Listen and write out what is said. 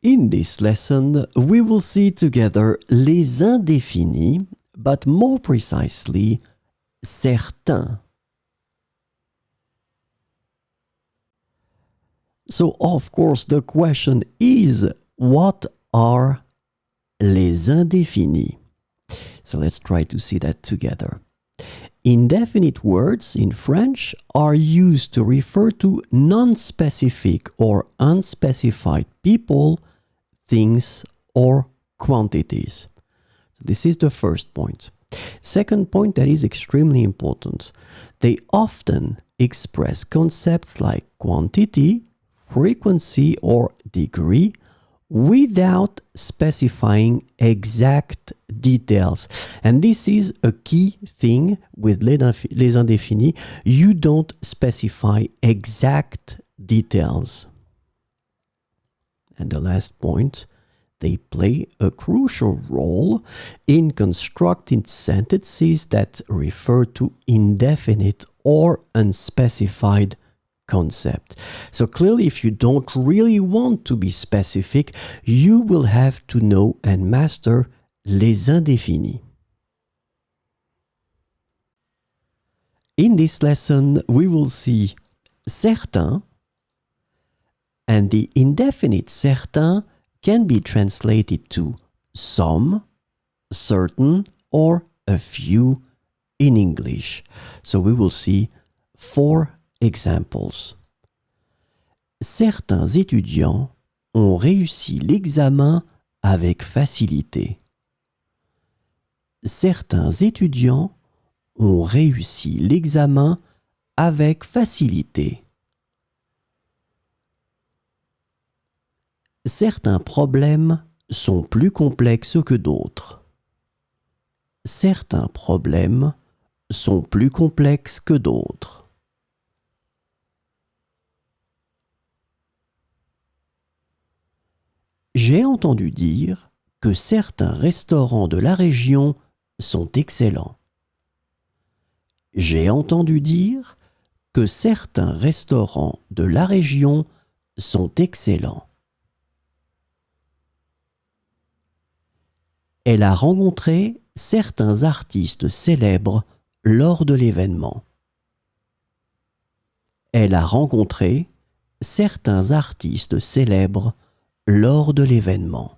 In this lesson, we will see together les indéfinis, but more precisely, certains. So, of course, the question is, what are les indéfinis? So let's try to see that together. Indefinite words in French are used to refer to non-specific or unspecified people, things, or quantities. This is the first point. Second point that is extremely important. They often express concepts like quantity, frequency, or degree without specifying exact details. And this is a key thing with les indéfinis. You don't specify exact details. And the last point, they play a crucial role in constructing sentences that refer to indefinite or unspecified concept. So clearly, if you don't really want to be specific, you will have to know and master les indéfinis. In this lesson, we will see certains, and the indefinite certains can be translated to some, certain, or a few in English. So we will see 4 examples. Certains étudiants ont réussi l'examen avec facilité. Certains étudiants ont réussi l'examen avec facilité. Certains problèmes sont plus complexes que d'autres. Certains problèmes sont plus complexes que d'autres. J'ai entendu dire que certains restaurants de la région sont excellents. J'ai entendu dire que certains restaurants de la région sont excellents. Elle a rencontré certains artistes célèbres lors de l'événement. Elle a rencontré certains artistes célèbres lors de l'événement.